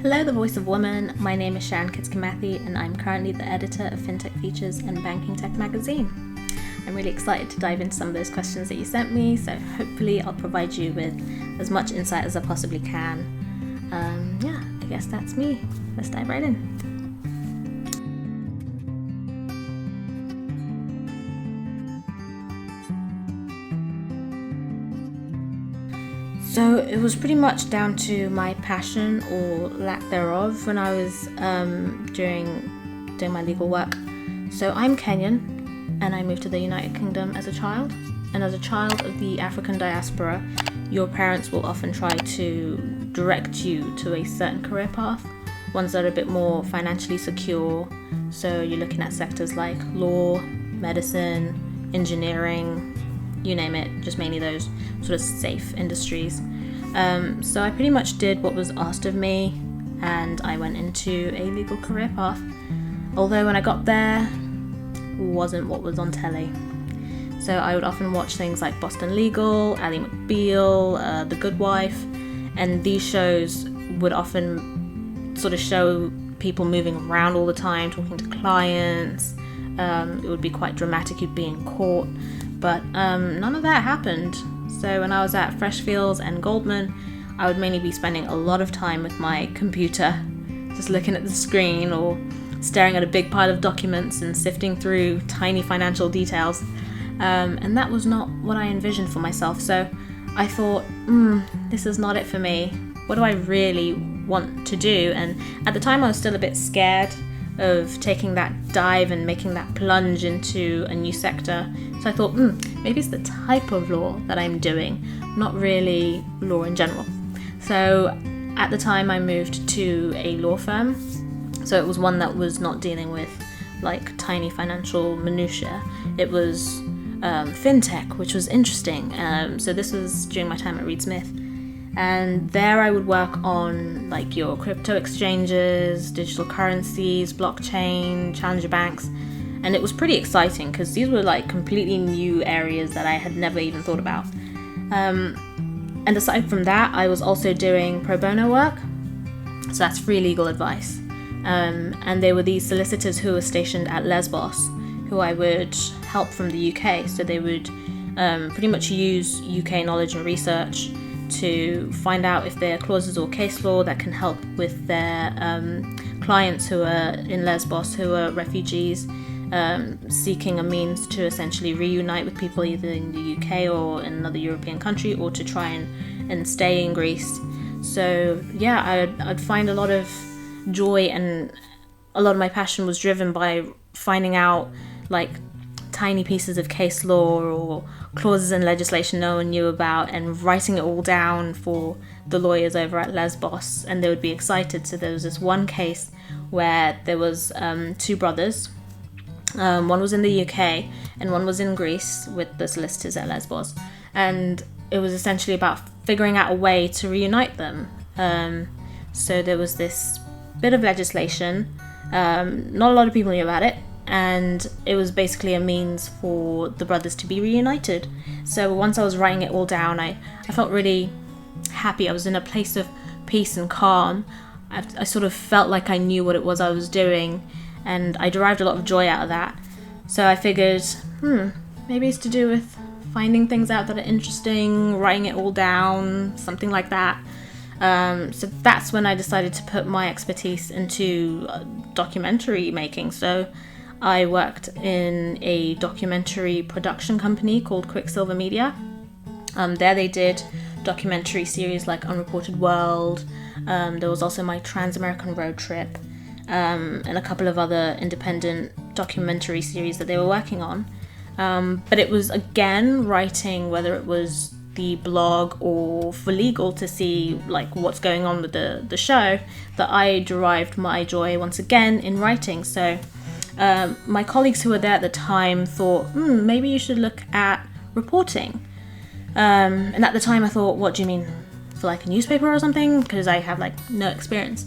Hello, the voice of woman. My name is Sharon Kimathi, and I'm currently the editor of Fintech Futures and Banking Tech magazine. I'm really excited to dive into some of those questions that you sent me, so hopefully I'll provide you with as much insight as I possibly can. I guess that's me. Let's dive right in. So it was pretty much down to my passion or lack thereof when I was doing my legal work. So I'm Kenyan, and I moved to the United Kingdom as a child. And as a child of the African diaspora, your parents will often try to direct you to a certain career path, ones that are a bit more financially secure. So you're looking at sectors like law, medicine, engineering, you name it, just mainly those sort of safe industries. So I pretty much did what was asked of me, and I went into a legal career path. Although when I got there, wasn't what was on telly. So I would often watch things like Boston Legal, Ally McBeal, The Good Wife, and these shows would often sort of show people moving around all the time, talking to clients. It would be quite dramatic, you'd be in court, but none of that happened. So when I was at Freshfields and Goldman, I would mainly be spending a lot of time with my computer, just looking at the screen or staring at a big pile of documents and sifting through tiny financial details. And that was not what I envisioned for myself. So I thought, this is not it for me. What do I really want to do? And at the time I was still a bit scared of taking that dive and making that plunge into a new sector. So I thought, maybe it's the type of law that I'm doing, not really law in general. So at the time I moved to a law firm. So it was one that was not dealing with like tiny financial minutiae. It was fintech, which was interesting. So this was during my time at Reed Smith. And there I would work on like your crypto exchanges, digital currencies, blockchain, challenger banks. And it was pretty exciting because these were like completely new areas that I had never even thought about. And aside from that, I was also doing pro bono work. So that's free legal advice. And there were these solicitors who were stationed at Lesbos, who I would help from the UK. So they would pretty much use UK knowledge and research to find out if there are clauses or case law that can help with their clients who are in Lesbos, who are refugees, seeking a means to essentially reunite with people either in the UK or in another European country, or to try and stay in Greece. So yeah, I'd find a lot of joy, and a lot of my passion was driven by finding out like tiny pieces of case law or clauses in legislation no one knew about, and writing it all down for the lawyers over at Lesbos, and they would be excited. So there was this one case where there was two brothers. One was in the UK and one was in Greece with the solicitors at Lesbos, and it was essentially about figuring out a way to reunite them. So there was this bit of legislation, not a lot of people knew about it, and it was basically a means for the brothers to be reunited. So once I was writing it all down, I felt really happy. I was in a place of peace and calm. I sort of felt like I knew what it was I was doing, and I derived a lot of joy out of that. So I figured, maybe it's to do with finding things out that are interesting, writing it all down, something like that. So that's when I decided to put my expertise into documentary making. So I worked in a documentary production company called Quicksilver Media. There they did documentary series like Unreported World. There was also my Trans-American Road Trip, and a couple of other independent documentary series that they were working on. But it was, again, writing, whether it was the blog or for legal to see like what's going on with the show, that I derived my joy once again in writing. So my colleagues who were there at the time thought, maybe you should look at reporting. And at the time I thought, what do you mean, for like a newspaper or something? Because I have like no experience.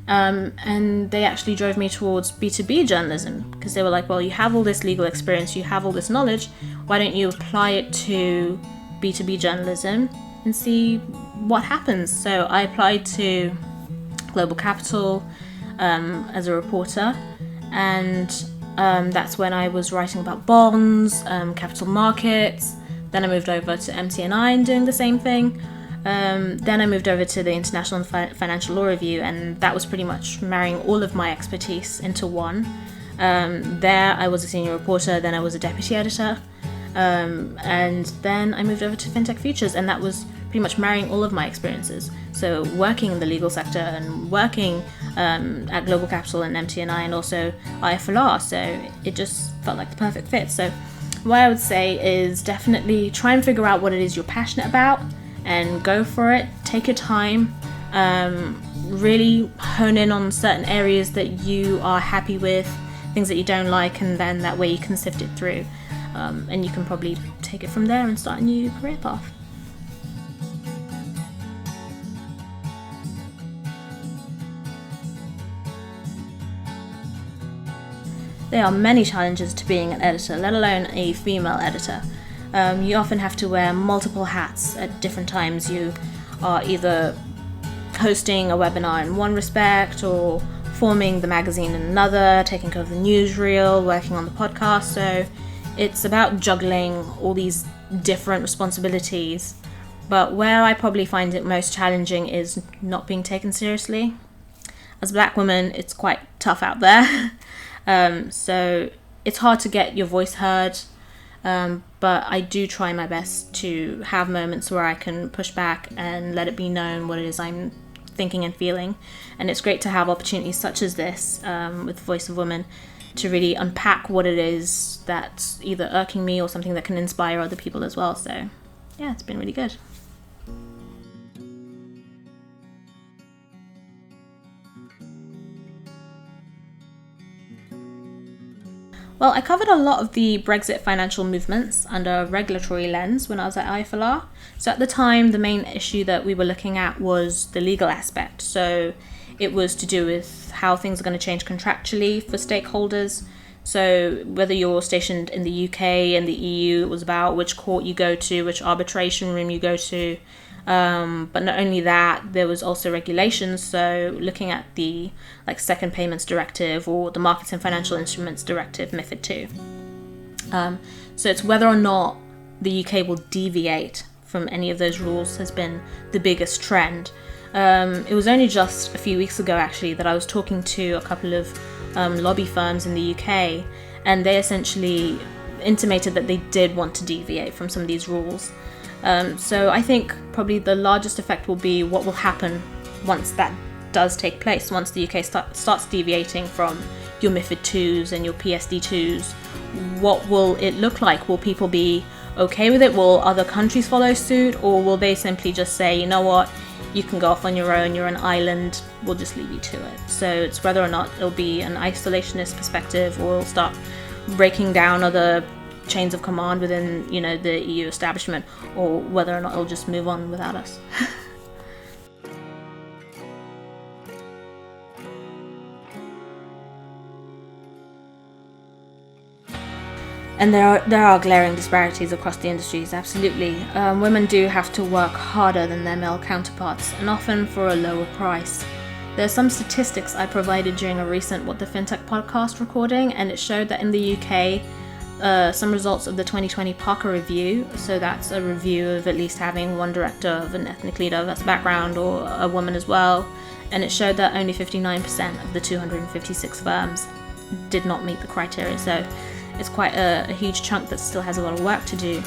And they actually drove me towards B2B journalism, because they were like, well, you have all this legal experience, you have all this knowledge, why don't you apply it to B2B journalism and see what happens? So I applied to Global Capital as a reporter, and that's when I was writing about bonds, capital markets. Then I moved over to MT&I and doing the same thing. Then I moved over to the International Financial Law Review, and that was pretty much marrying all of my expertise into one. There I was a senior reporter, then I was a deputy editor, and then I moved over to Fintech Futures, and that was pretty much marrying all of my experiences. So working in the legal sector and working at Global Capital and MT&I and also IFLR, so it just felt like the perfect fit. So what I would say is definitely try and figure out what it is you're passionate about and go for it. Take your time, really hone in on certain areas that you are happy with, things that you don't like, and then that way you can sift it through, and you can probably take it from there and start a new career path. There are many challenges to being an editor, let alone a female editor. You often have to wear multiple hats at different times. You are either hosting a webinar in one respect, or forming the magazine in another, taking care of the newsreel, working on the podcast. So it's about juggling all these different responsibilities. But where I probably find it most challenging is not being taken seriously. As a black woman, it's quite tough out there. So it's hard to get your voice heard, but I do try my best to have moments where I can push back and let it be known what it is I'm thinking and feeling. And it's great to have opportunities such as this with Voice of Women to really unpack what it is that's either irking me or something that can inspire other people as well. So yeah, it's been really good. Well, I covered a lot of the Brexit financial movements under a regulatory lens when I was at IFLR. So at the time, the main issue that we were looking at was the legal aspect. So it was to do with how things are going to change contractually for stakeholders. So whether you're stationed in the UK and the EU, it was about which court you go to, which arbitration room you go to. But not only that, there was also regulations. So looking at the Second Payments Directive or the Markets and Financial Instruments Directive, MiFID II. So it's whether or not the UK will deviate from any of those rules has been the biggest trend. It was only just a few weeks ago actually that I was talking to a couple of lobby firms in the UK, and they essentially intimated that they did want to deviate from some of these rules. So I think probably the largest effect will be what will happen once that does take place, once the UK starts deviating from your MiFID IIs and your PSD IIs. What will it look like? Will people be okay with it? Will other countries follow suit? Or will they simply just say, you know what, you can go off on your own, you're an island, we'll just leave you to it. So it's whether or not it'll be an isolationist perspective, or it'll start breaking down other chains of command within, the EU establishment, or whether or not it'll just move on without us. And there are glaring disparities across the industries, absolutely. Women do have to work harder than their male counterparts, and often for a lower price. There's some statistics I provided during a recent What the Fintech podcast recording, and it showed that in the UK, some results of the 2020 Parker Review, so that's a review of at least having one director of an ethnically diverse background or a woman as well, and it showed that only 59% of the 256 firms did not meet the criteria. So it's quite a huge chunk that still has a lot of work to do.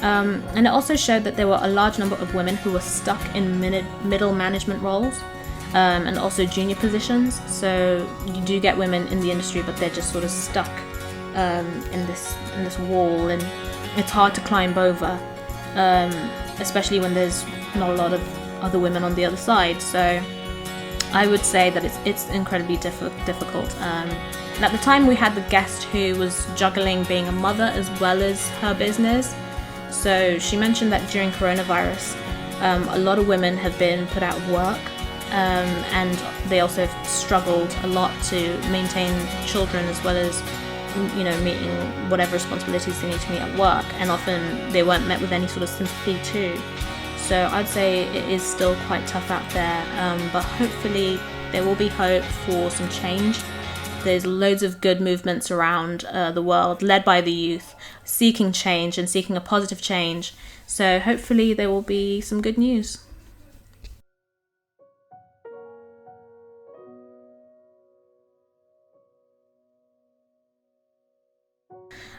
And it also showed that there were a large number of women who were stuck in middle management roles, and also junior positions. So you do get women in the industry, but they're just sort of stuck in this wall, and it's hard to climb over, especially when there's not a lot of other women on the other side. So I would say that it's incredibly difficult. And at the time we had the guest who was juggling being a mother as well as her business. So she mentioned that during coronavirus, a lot of women have been put out of work, and they also have struggled a lot to maintain children as well as meeting whatever responsibilities they need to meet at work, and often they weren't met with any sort of sympathy too. So I'd say it is still quite tough out there, but hopefully there will be hope for some change. There's loads of good movements around the world led by the youth, seeking change and seeking a positive change. So hopefully there will be some good news.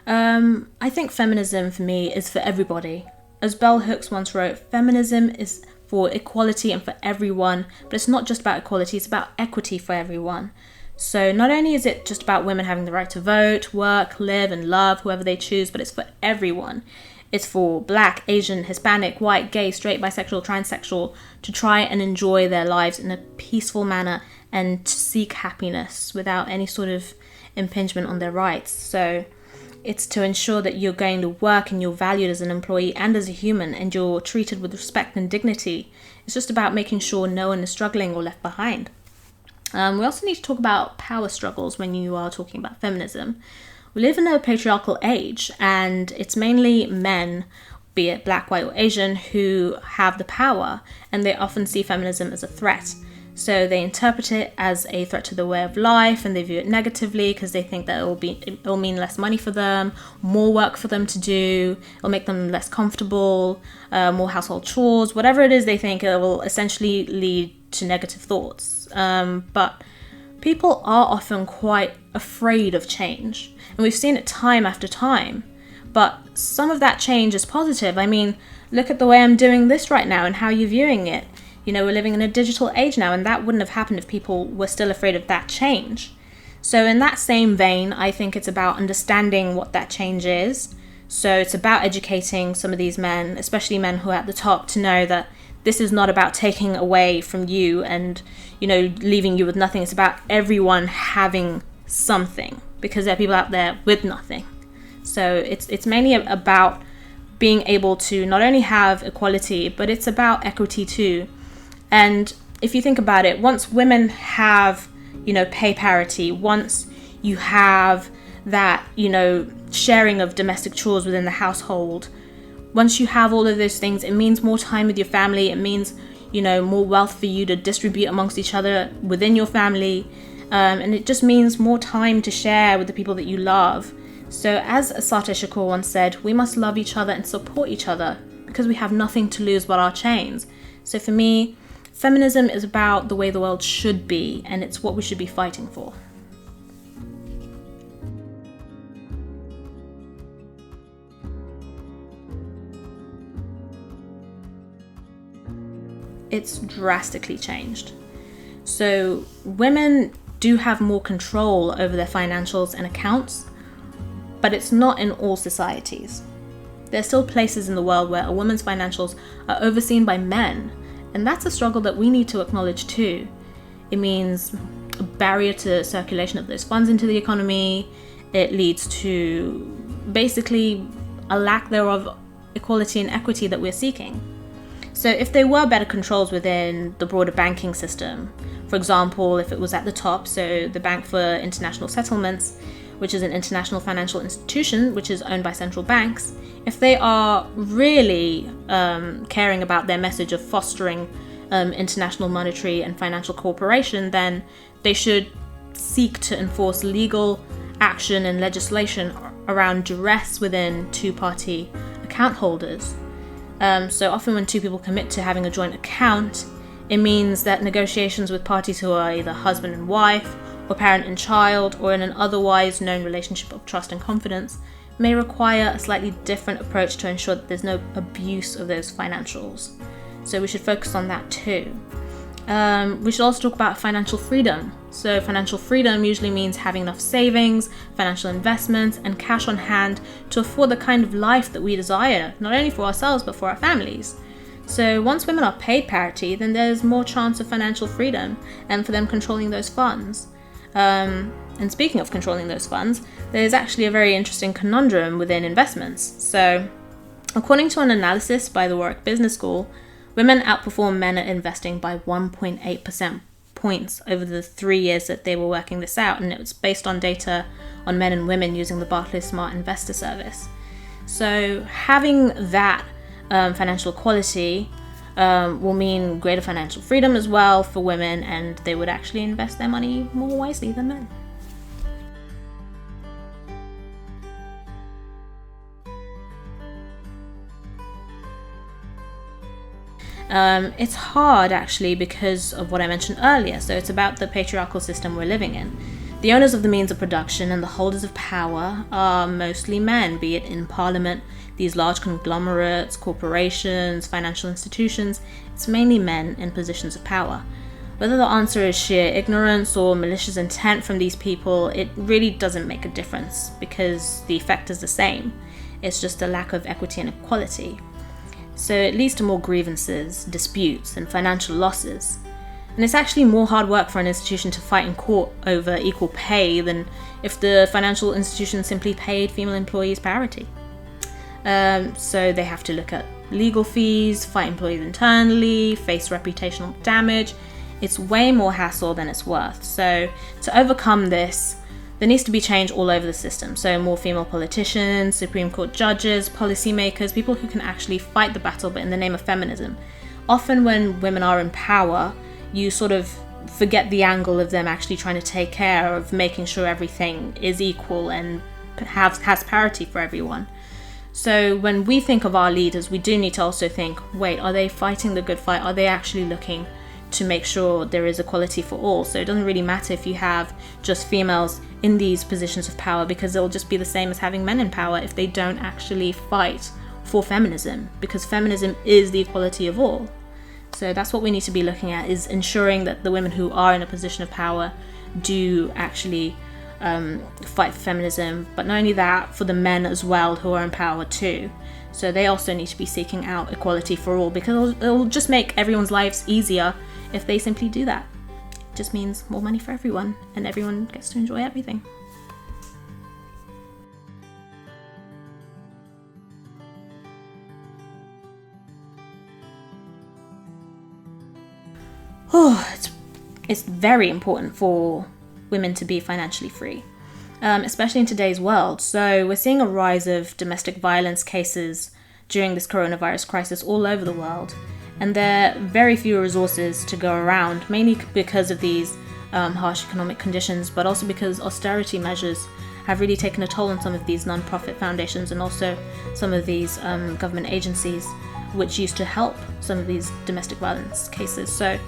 I think feminism for me is for everybody. As Bell Hooks once wrote, feminism is for equality and for everyone, but it's not just about equality, it's about equity for everyone. So not only is it just about women having the right to vote, work, live and love whoever they choose, but it's for everyone. It's for Black, Asian, Hispanic, white, gay, straight, bisexual, transsexual to try and enjoy their lives in a peaceful manner and to seek happiness without any sort of impingement on their rights. So it's to ensure that you're going to work and you're valued as an employee and as a human and you're treated with respect and dignity. It's just about making sure no one is struggling or left behind. We also need to talk about power struggles when you are talking about feminism. We live in a patriarchal age, and it's mainly men, be it Black, white, or Asian, who have the power, and they often see feminism as a threat. So they interpret it as a threat to their way of life, and they view it negatively because they think that it'll mean less money for them, more work for them to do, it'll make them less comfortable, more household chores, whatever it is they think, it will essentially lead to negative thoughts. But people are often quite afraid of change, and we've seen it time after time. But some of that change is positive. I mean, look at the way I'm doing this right now and how you're viewing it. You know, we're living in a digital age now, and that wouldn't have happened if people were still afraid of that change. So in that same vein, I think it's about understanding what that change is. So it's about educating some of these men, especially men who are at the top, to know that this is not about taking away from you and, you know, leaving you with nothing. It's about everyone having something, because there are people out there with nothing. So it's mainly about being able to not only have equality, but it's about equity too. And if you think about it, once women have, you know, pay parity, once you have that, you know, sharing of domestic chores within the household, once you have all of those things, it means more time with your family. It means, you know, more wealth for you to distribute amongst each other within your family. And it just means more time to share with the people that you love. So as Asata Shakur once said, we must love each other and support each other because we have nothing to lose but our chains. So for me, feminism is about the way the world should be, and it's what we should be fighting for. It's drastically changed. So women do have more control over their financials and accounts, but it's not in all societies. There are still places in the world where a woman's financials are overseen by men, and that's a struggle that we need to acknowledge too. It means a barrier to circulation of those funds into the economy. It leads to basically a lack thereof equality and equity that we're seeking. So if there were better controls within the broader banking system, for example, if it was at the top, so the Bank for International Settlements, which is an international financial institution which is owned by central banks, if they are really caring about their message of fostering international monetary and financial cooperation, then they should seek to enforce legal action and legislation around duress within two-party account holders. So often when two people commit to having a joint account, it means that negotiations with parties who are either husband and wife, or parent and child, or in an otherwise known relationship of trust and confidence, may require a slightly different approach to ensure that there's no abuse of those financials. So we should focus on that too. We should also talk about financial freedom. So financial freedom usually means having enough savings, financial investments, and cash on hand to afford the kind of life that we desire, not only for ourselves but for our families. So once women are paid parity, then there's more chance of financial freedom and for them controlling those funds. And speaking of controlling those funds, there's actually a very interesting conundrum within investments. So according to an analysis by the Warwick Business School, women outperform men at investing by 1.8% points over the 3 years that they were working this out, and it was based on data on men and women using the Barclays Smart Investor service. So having that financial equality will mean greater financial freedom as well for women, and they would actually invest their money more wisely than men. It's hard actually because of what I mentioned earlier. So it's about the patriarchal system we're living in. The owners of the means of production and the holders of power are mostly men, be it in parliament, these large conglomerates, corporations, financial institutions. It's mainly men in positions of power. Whether the answer is sheer ignorance or malicious intent from these people, it really doesn't make a difference because the effect is the same. It's just a lack of equity and equality. So it leads to more grievances, disputes, and financial losses. And it's actually more hard work for an institution to fight in court over equal pay than if the financial institution simply paid female employees parity. So they have to look at legal fees, fight employees internally, face reputational damage. It's way more hassle than it's worth. So to overcome this, there needs to be change all over the system. So more female politicians, Supreme Court judges, policymakers, people who can actually fight the battle, but in the name of feminism. Often when women are in power, you sort of forget the angle of them actually trying to take care of making sure everything is equal and has parity for everyone. So when we think of our leaders, we do need to also think, wait, are they fighting the good fight? Are they actually looking to make sure there is equality for all? So it doesn't really matter if you have just females in these positions of power, because it'll just be the same as having men in power if they don't actually fight for feminism, because feminism is the equality of all. So that's what we need to be looking at, is ensuring that the women who are in a position of power do actually fight for feminism, but not only that, for the men as well who are in power too. So they also need to be seeking out equality for all, because it'll just make everyone's lives easier if they simply do that. It just means more money for everyone, and everyone gets to enjoy everything. It's very important for women to be financially free, especially in today's world. So we're seeing a rise of domestic violence cases during this coronavirus crisis all over the world, and there are very few resources to go around, mainly because of these harsh economic conditions, but also because austerity measures have really taken a toll on some of these non-profit foundations and also some of these government agencies which used to help some of these domestic violence cases. So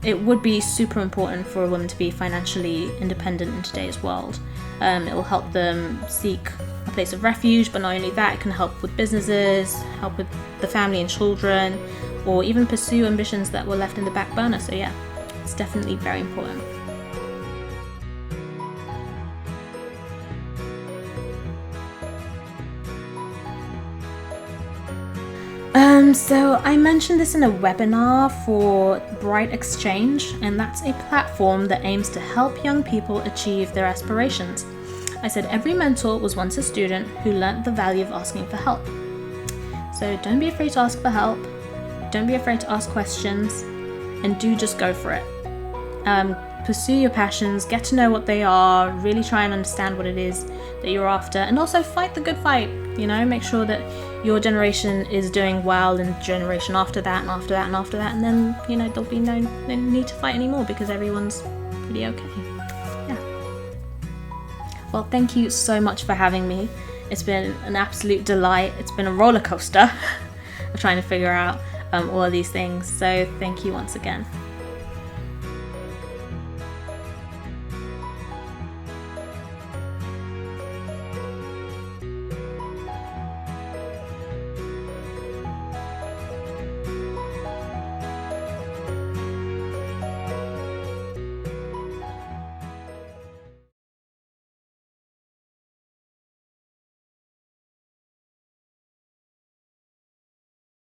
it would be super important for a woman to be financially independent in today's world. It will help them seek a place of refuge, but not only that, it can help with businesses, help with the family and children, or even pursue ambitions that were left in the back burner. So yeah, it's definitely very important. So I mentioned this in a webinar for Bright Exchange, and that's a platform that aims to help young people achieve their aspirations. I said every mentor was once a student who learnt the value of asking for help. So don't be afraid to ask for help, don't be afraid to ask questions, and do just go for it. Pursue your passions, get to know what they are, really try and understand what it is that you're after, and also fight the good fight. Make sure that your generation is doing well, and generation after that and after that and after that, and then there'll be no need to fight anymore because everyone's pretty okay. Yeah. Well, thank you so much for having me. It's been an absolute delight. It's been a roller coaster of trying to figure out all of these things. So thank you once again.